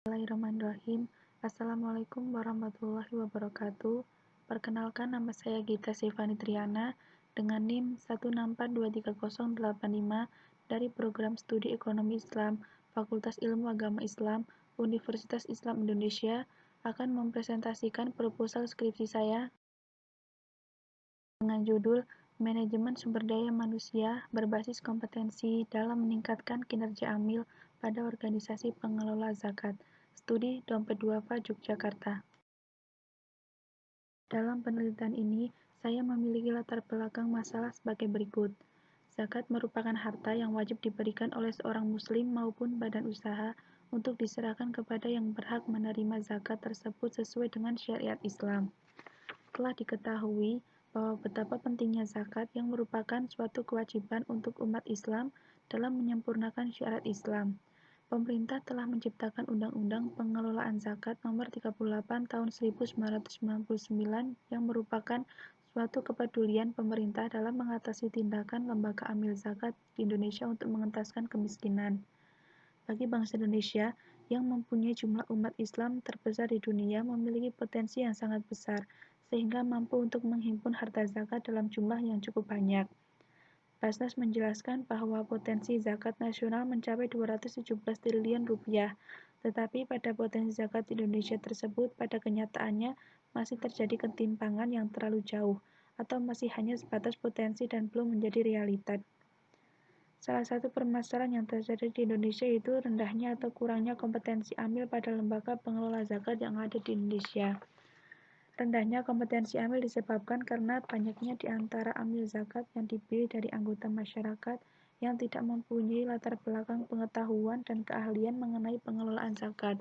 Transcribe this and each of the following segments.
Bismillahirrahmanirrahim. Assalamualaikum warahmatullahi wabarakatuh. Perkenalkan, nama saya Gita Stefani Triana dengan NIM 164230085 dari Program Studi Ekonomi Islam, Fakultas Ilmu Agama Islam, Universitas Islam Indonesia, akan mempresentasikan proposal skripsi saya dengan judul Manajemen Sumber Daya Manusia Berbasis Kompetensi dalam Meningkatkan Kinerja Amil pada Organisasi Pengelola Zakat. Studi Dompet Duafa, Yogyakarta. Dalam penelitian ini, saya memiliki latar belakang masalah sebagai berikut. Zakat merupakan harta yang wajib diberikan oleh seorang muslim maupun badan usaha untuk diserahkan kepada yang berhak menerima zakat tersebut sesuai dengan syariat Islam. Telah diketahui bahwa betapa pentingnya zakat yang merupakan suatu kewajiban untuk umat Islam dalam menyempurnakan syariat Islam. Pemerintah telah menciptakan Undang-Undang Pengelolaan Zakat Nomor 38 Tahun 1999 yang merupakan suatu kepedulian pemerintah dalam mengatasi tindakan lembaga amil zakat di Indonesia untuk mengentaskan kemiskinan. Bagi bangsa Indonesia yang mempunyai jumlah umat Islam terbesar di dunia memiliki potensi yang sangat besar, sehingga mampu untuk menghimpun harta zakat dalam jumlah yang cukup banyak. Basnas menjelaskan bahwa potensi zakat nasional mencapai 217 triliun rupiah, tetapi pada potensi zakat di Indonesia tersebut pada kenyataannya masih terjadi ketimpangan yang terlalu jauh, atau masih hanya sebatas potensi dan belum menjadi realitas. Salah satu permasalahan yang terjadi di Indonesia yaitu rendahnya atau kurangnya kompetensi amil pada lembaga pengelola zakat yang ada di Indonesia. Rendahnya kompetensi amil disebabkan karena banyaknya di antara amil zakat yang dipilih dari anggota masyarakat yang tidak mempunyai latar belakang pengetahuan dan keahlian mengenai pengelolaan zakat.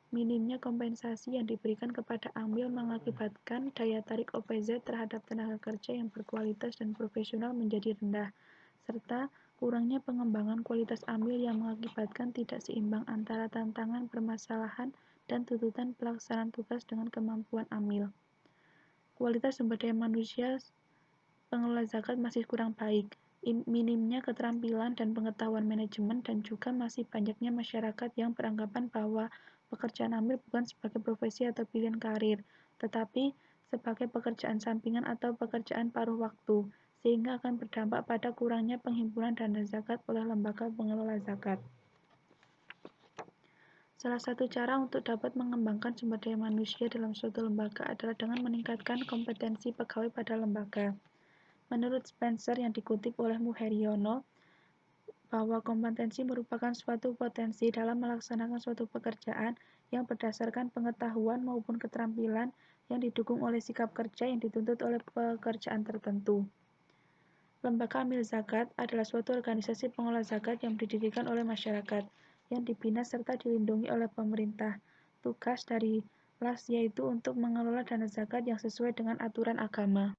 Minimnya kompensasi yang diberikan kepada amil mengakibatkan daya tarik OPZ terhadap tenaga kerja yang berkualitas dan profesional menjadi rendah, serta kurangnya pengembangan kualitas amil yang mengakibatkan tidak seimbang antara tantangan permasalahan dan tuntutan pelaksanaan tugas dengan kemampuan amil. Kualitas sumber daya manusia pengelola zakat masih kurang baik, minimnya keterampilan dan pengetahuan manajemen, dan juga masih banyaknya masyarakat yang beranggapan bahwa pekerjaan amil bukan sebagai profesi atau pilihan karir, tetapi sebagai pekerjaan sampingan atau pekerjaan paruh waktu, sehingga akan berdampak pada kurangnya penghimpunan dana zakat oleh lembaga pengelola zakat. Salah satu cara untuk dapat mengembangkan sumber daya manusia dalam suatu lembaga adalah dengan meningkatkan kompetensi pegawai pada lembaga. Menurut Spencer yang dikutip oleh Muheriono, bahwa kompetensi merupakan suatu potensi dalam melaksanakan suatu pekerjaan yang berdasarkan pengetahuan maupun keterampilan yang didukung oleh sikap kerja yang dituntut oleh pekerjaan tertentu. Lembaga Amil Zakat adalah suatu organisasi pengolah zakat yang didirikan oleh masyarakat, yang dibina serta dilindungi oleh pemerintah. Tugas dari LAS yaitu untuk mengelola dana zakat yang sesuai dengan aturan agama.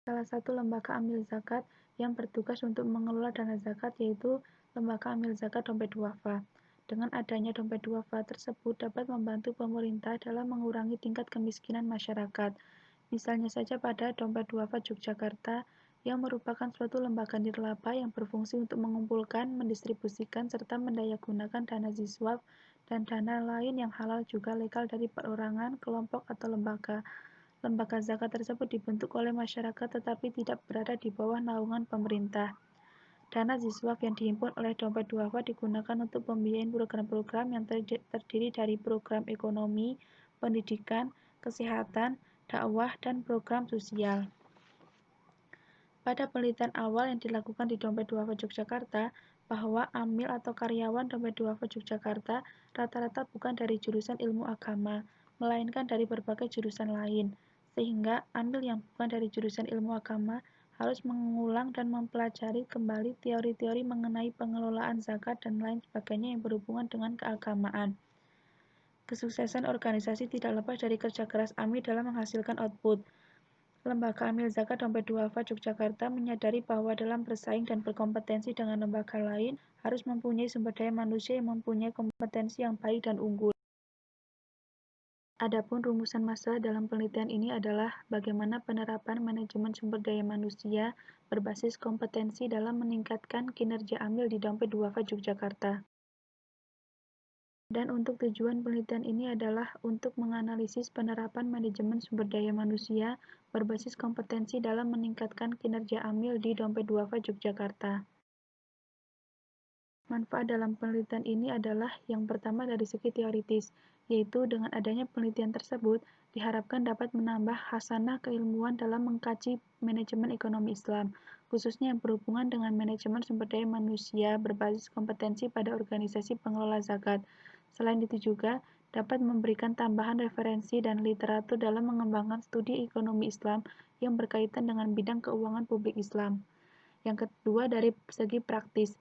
Salah satu lembaga amil zakat yang bertugas untuk mengelola dana zakat yaitu Lembaga Amil Zakat Dompet Duafa. Dengan adanya Dompet Duafa tersebut dapat membantu pemerintah dalam mengurangi tingkat kemiskinan masyarakat. Misalnya saja pada Dompet Duafa Yogyakarta yang merupakan suatu lembaga nirlaba yang berfungsi untuk mengumpulkan, mendistribusikan, serta mendayagunakan dana ziswaf dan dana lain yang halal juga legal dari perorangan, kelompok, atau lembaga. Lembaga zakat tersebut dibentuk oleh masyarakat tetapi tidak berada di bawah naungan pemerintah. Dana ziswaf yang dihimpun oleh Dompet Duafa digunakan untuk pembiayaan program-program yang terdiri dari program ekonomi, pendidikan, kesehatan, dakwah, dan program sosial. Pada penelitian awal yang dilakukan di Dompet Duafa Yogyakarta, bahwa amil atau karyawan Dompet Duafa Yogyakarta rata-rata bukan dari jurusan ilmu agama, melainkan dari berbagai jurusan lain, sehingga amil yang bukan dari jurusan ilmu agama harus mengulang dan mempelajari kembali teori-teori mengenai pengelolaan zakat dan lain sebagainya yang berhubungan dengan keagamaan. Kesuksesan organisasi tidak lepas dari kerja keras amil dalam menghasilkan output. Lembaga Amil Zakat Dompet Duafa Yogyakarta menyadari bahwa dalam bersaing dan berkompetensi dengan lembaga lain harus mempunyai sumber daya manusia yang mempunyai kompetensi yang baik dan unggul. Adapun rumusan masalah dalam penelitian ini adalah bagaimana penerapan manajemen sumber daya manusia berbasis kompetensi dalam meningkatkan kinerja amil di Dompet Duafa Yogyakarta. Dan untuk tujuan penelitian ini adalah untuk menganalisis penerapan manajemen sumber daya manusia berbasis kompetensi dalam meningkatkan kinerja AMIL di Dompet Duafa Yogyakarta. Manfaat dalam penelitian ini adalah yang pertama dari segi teoritis, yaitu dengan adanya penelitian tersebut diharapkan dapat menambah khasanah keilmuan dalam mengkaji manajemen ekonomi Islam, khususnya yang berhubungan dengan manajemen sumber daya manusia berbasis kompetensi pada organisasi pengelola zakat. Selain itu juga dapat memberikan tambahan referensi dan literatur dalam mengembangkan studi ekonomi Islam yang berkaitan dengan bidang keuangan publik Islam. Yang kedua dari segi praktis,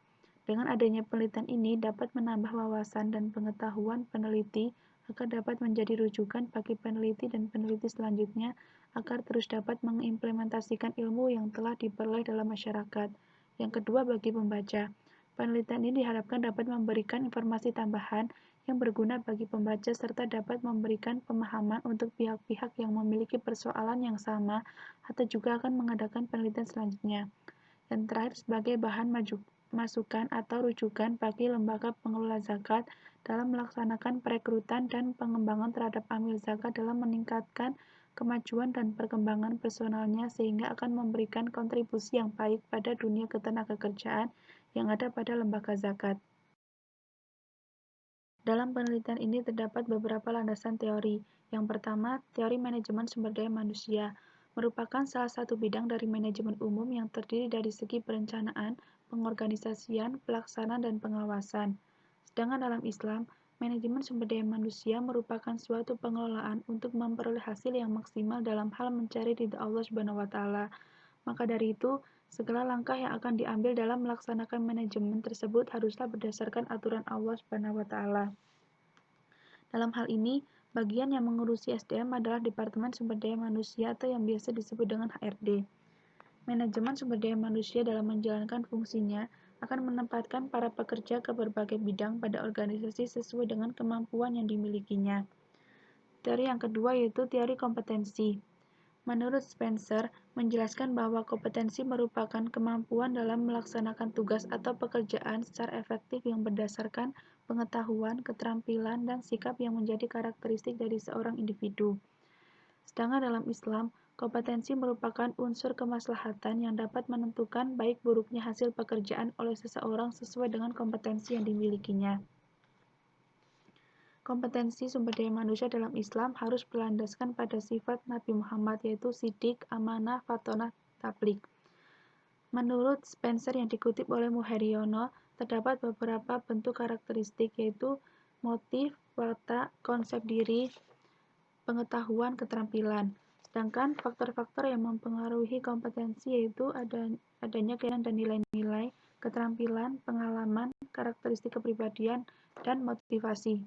dengan adanya penelitian ini dapat menambah wawasan dan pengetahuan peneliti agar dapat menjadi rujukan bagi peneliti dan peneliti selanjutnya agar terus dapat mengimplementasikan ilmu yang telah diperoleh dalam masyarakat. Yang kedua bagi pembaca, penelitian ini diharapkan dapat memberikan informasi tambahan yang berguna bagi pembaca serta dapat memberikan pemahaman untuk pihak-pihak yang memiliki persoalan yang sama atau juga akan mengadakan penelitian selanjutnya. Dan terakhir sebagai bahan masukan atau rujukan bagi lembaga pengelola zakat dalam melaksanakan perekrutan dan pengembangan terhadap amil zakat dalam meningkatkan kemajuan dan perkembangan personalnya sehingga akan memberikan kontribusi yang baik pada dunia ketenagakerjaan yang ada pada lembaga zakat. Dalam penelitian ini terdapat beberapa landasan teori. Yang pertama, teori manajemen sumber daya manusia merupakan salah satu bidang dari manajemen umum yang terdiri dari segi perencanaan, pengorganisasian, pelaksanaan, dan pengawasan. Sedangkan dalam Islam, manajemen sumber daya manusia merupakan suatu pengelolaan untuk memperoleh hasil yang maksimal dalam hal mencari ridha Allah Subhanahu wa Ta'ala. Maka dari itu, segala langkah yang akan diambil dalam melaksanakan manajemen tersebut haruslah berdasarkan aturan Allah Subhanahu wa Ta'ala. Dalam hal ini, bagian yang mengurusi SDM adalah Departemen Sumber Daya Manusia atau yang biasa disebut dengan HRD. Manajemen sumber daya manusia dalam menjalankan fungsinya akan menempatkan para pekerja ke berbagai bidang pada organisasi sesuai dengan kemampuan yang dimilikinya. Teori yang kedua yaitu teori kompetensi. Menurut Spencer, menjelaskan bahwa kompetensi merupakan kemampuan dalam melaksanakan tugas atau pekerjaan secara efektif yang berdasarkan pengetahuan, keterampilan, dan sikap yang menjadi karakteristik dari seorang individu. Sedangkan dalam Islam, kompetensi merupakan unsur kemaslahatan yang dapat menentukan baik buruknya hasil pekerjaan oleh seseorang sesuai dengan kompetensi yang dimilikinya. Kompetensi sumber daya manusia dalam Islam harus berlandaskan pada sifat Nabi Muhammad yaitu sidik, amanah, fatonah, tabligh. Menurut Spencer yang dikutip oleh Muharriono, terdapat beberapa bentuk karakteristik yaitu motif, watak, konsep diri, pengetahuan, keterampilan. Sedangkan faktor-faktor yang mempengaruhi kompetensi yaitu adanya keyakinan dan nilai-nilai, keterampilan, pengalaman, karakteristik kepribadian, dan motivasi.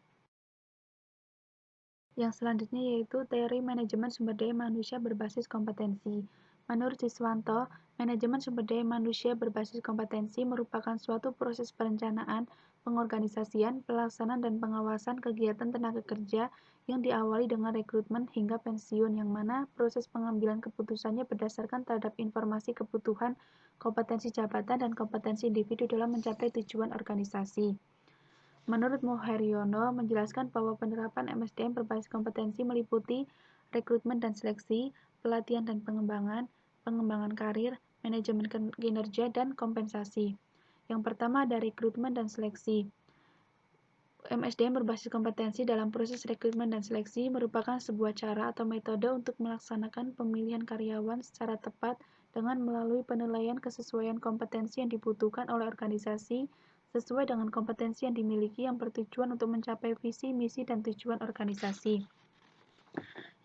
Yang selanjutnya yaitu teori manajemen sumber daya manusia berbasis kompetensi. Menurut Siswanto, manajemen sumber daya manusia berbasis kompetensi merupakan suatu proses perencanaan, pengorganisasian, pelaksanaan, dan pengawasan kegiatan tenaga kerja yang diawali dengan rekrutmen hingga pensiun, yang mana proses pengambilan keputusannya berdasarkan terhadap informasi kebutuhan, kompetensi jabatan, dan kompetensi individu dalam mencapai tujuan organisasi. Menurut Muharriono, menjelaskan bahwa penerapan MSDM berbasis kompetensi meliputi rekrutmen dan seleksi, pelatihan dan pengembangan, pengembangan karir, manajemen kinerja, dan kompensasi. Yang pertama ada rekrutmen dan seleksi. MSDM berbasis kompetensi dalam proses rekrutmen dan seleksi merupakan sebuah cara atau metode untuk melaksanakan pemilihan karyawan secara tepat dengan melalui penilaian kesesuaian kompetensi yang dibutuhkan oleh organisasi sesuai dengan kompetensi yang dimiliki yang bertujuan untuk mencapai visi, misi, dan tujuan organisasi.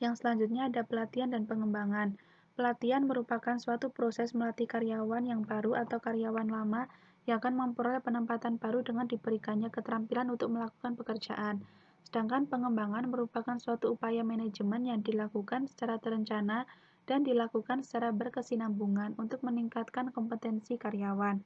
Yang selanjutnya ada pelatihan dan pengembangan. Pelatihan merupakan suatu proses melatih karyawan yang baru atau karyawan lama yang akan memperoleh penempatan baru dengan diberikannya keterampilan untuk melakukan pekerjaan. Sedangkan pengembangan merupakan suatu upaya manajemen yang dilakukan secara terencana dan dilakukan secara berkesinambungan untuk meningkatkan kompetensi karyawan.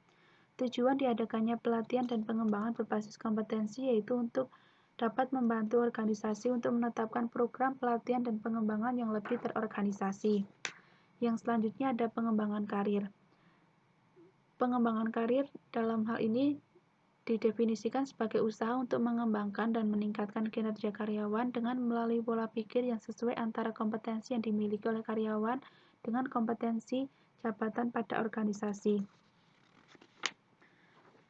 Tujuan diadakannya pelatihan dan pengembangan berbasis kompetensi yaitu untuk dapat membantu organisasi untuk menetapkan program pelatihan dan pengembangan yang lebih terorganisasi. Yang selanjutnya ada pengembangan karir. Pengembangan karir dalam hal ini didefinisikan sebagai usaha untuk mengembangkan dan meningkatkan kinerja karyawan dengan melalui pola pikir yang sesuai antara kompetensi yang dimiliki oleh karyawan dengan kompetensi jabatan pada organisasi.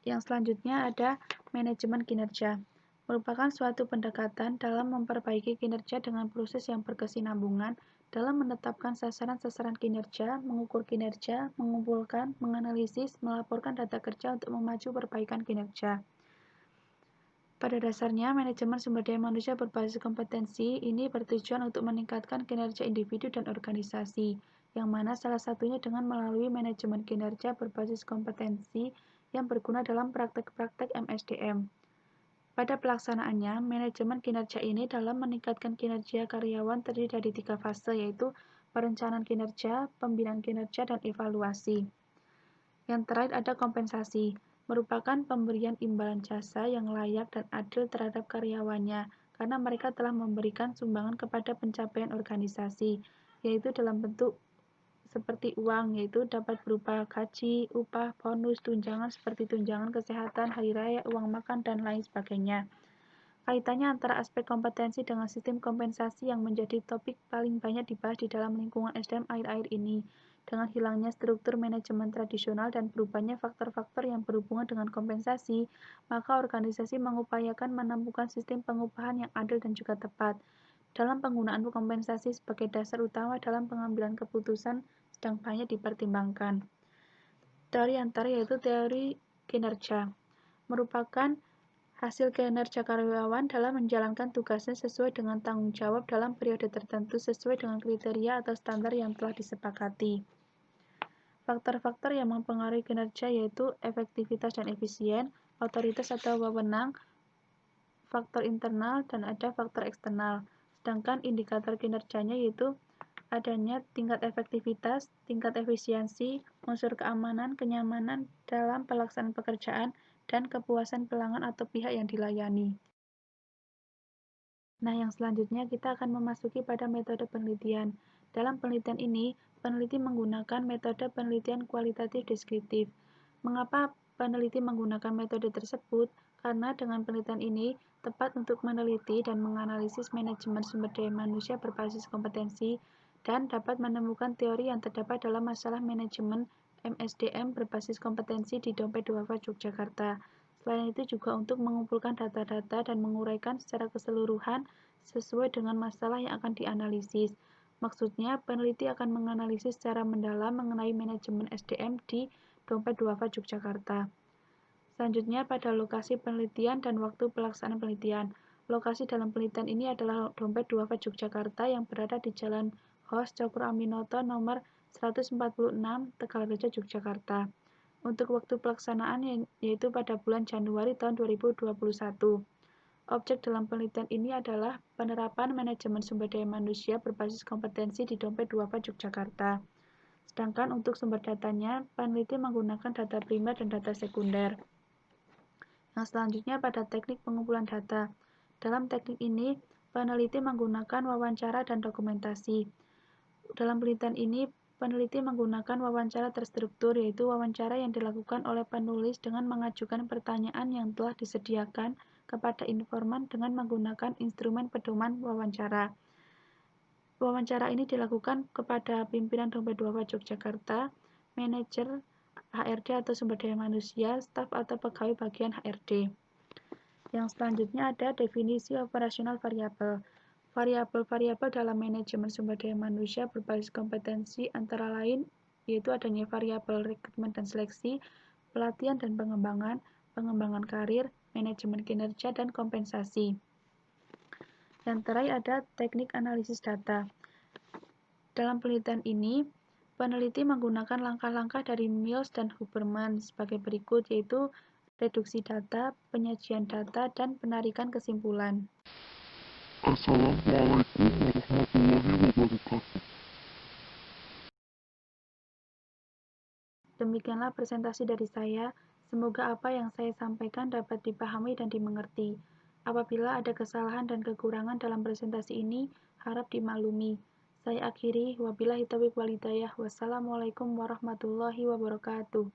Yang selanjutnya ada manajemen kinerja, merupakan suatu pendekatan dalam memperbaiki kinerja dengan proses yang berkesinambungan dalam menetapkan sasaran-sasaran kinerja, mengukur kinerja, mengumpulkan, menganalisis, melaporkan data kerja untuk memacu perbaikan kinerja. Pada dasarnya, manajemen sumber daya manusia berbasis kompetensi ini bertujuan untuk meningkatkan kinerja individu dan organisasi, yang mana salah satunya dengan melalui manajemen kinerja berbasis kompetensi yang berguna dalam praktek-praktek MSDM. Pada pelaksanaannya, manajemen kinerja ini dalam meningkatkan kinerja karyawan terdiri dari 3 fase, yaitu perencanaan kinerja, pembinaan kinerja, dan evaluasi. Yang terakhir ada kompensasi, merupakan pemberian imbalan jasa yang layak dan adil terhadap karyawannya, karena mereka telah memberikan sumbangan kepada pencapaian organisasi, yaitu dalam bentuk seperti uang, yaitu dapat berupa gaji, upah, bonus, tunjangan seperti tunjangan kesehatan, hari raya, uang makan, dan lain sebagainya. Kaitannya antara aspek kompetensi dengan sistem kompensasi yang menjadi topik paling banyak dibahas di dalam lingkungan SDM akhir-akhir ini. Dengan hilangnya struktur manajemen tradisional dan berubahnya faktor-faktor yang berhubungan dengan kompensasi, maka organisasi mengupayakan menemukan sistem pengupahan yang adil dan juga tepat. Dalam penggunaan kompensasi sebagai dasar utama dalam pengambilan keputusan sedang banyak dipertimbangkan. Teori antara yaitu teori kinerja, merupakan hasil kinerja karyawan dalam menjalankan tugasnya sesuai dengan tanggung jawab dalam periode tertentu sesuai dengan kriteria atau standar yang telah disepakati. Faktor-faktor yang mempengaruhi kinerja yaitu efektivitas dan efisien, otoritas atau wewenang, faktor internal, dan ada faktor eksternal. Sedangkan indikator kinerjanya yaitu adanya tingkat efektivitas, tingkat efisiensi, unsur keamanan, kenyamanan dalam pelaksanaan pekerjaan, dan kepuasan pelanggan atau pihak yang dilayani. Nah, yang selanjutnya kita akan memasuki pada metode penelitian. Dalam penelitian ini, peneliti menggunakan metode penelitian kualitatif deskriptif. Mengapa peneliti menggunakan metode tersebut? Karena dengan penelitian ini tepat untuk meneliti dan menganalisis manajemen sumber daya manusia berbasis kompetensi dan dapat menemukan teori yang terdapat dalam masalah manajemen MSDM berbasis kompetensi di Dompet Duafa Yogyakarta. Selain itu juga untuk mengumpulkan data-data dan menguraikan secara keseluruhan sesuai dengan masalah yang akan dianalisis. Maksudnya, peneliti akan menganalisis secara mendalam mengenai manajemen SDM di Dompet Duafa Yogyakarta. Selanjutnya, pada lokasi penelitian dan waktu pelaksanaan penelitian. Lokasi dalam penelitian ini adalah Dompet Duafa Yogyakarta yang berada di Jalan Hos Cokro Aminoto nomor 146 Tegalrejo, Yogyakarta. Untuk waktu pelaksanaan yaitu pada bulan Januari tahun 2021. Objek dalam penelitian ini adalah penerapan manajemen sumber daya manusia berbasis kompetensi di Dompet Duafa Yogyakarta. Sedangkan untuk sumber datanya, peneliti menggunakan data primer dan data sekunder. Yang selanjutnya pada teknik pengumpulan data. Dalam teknik ini, peneliti menggunakan wawancara dan dokumentasi. Dalam penelitian ini, peneliti menggunakan wawancara terstruktur, yaitu wawancara yang dilakukan oleh penulis dengan mengajukan pertanyaan yang telah disediakan kepada informan dengan menggunakan instrumen pedoman wawancara. Wawancara ini dilakukan kepada pimpinan Dompet Duafa Yogyakarta, manajer, HRD atau sumber daya manusia, staf atau pegawai bagian HRD. Yang selanjutnya ada definisi operasional variabel. Variabel-variabel dalam manajemen sumber daya manusia berbasis kompetensi antara lain yaitu adanya variabel rekrutmen dan seleksi, pelatihan dan pengembangan, pengembangan karir, manajemen kinerja, dan kompensasi. Yang terakhir ada teknik analisis data. Dalam penelitian ini, peneliti menggunakan langkah-langkah dari Mills dan Huberman sebagai berikut, yaitu reduksi data, penyajian data, dan penarikan kesimpulan. Assalamualaikum warahmatullahi wabarakatuh. Demikianlah presentasi dari saya. Semoga apa yang saya sampaikan dapat dipahami dan dimengerti. Apabila ada kesalahan dan kekurangan dalam presentasi ini, harap dimaklumi. Saya akhiri, wabillahi taufiq wal hidayah. Wassalamualaikum warahmatullahi wabarakatuh.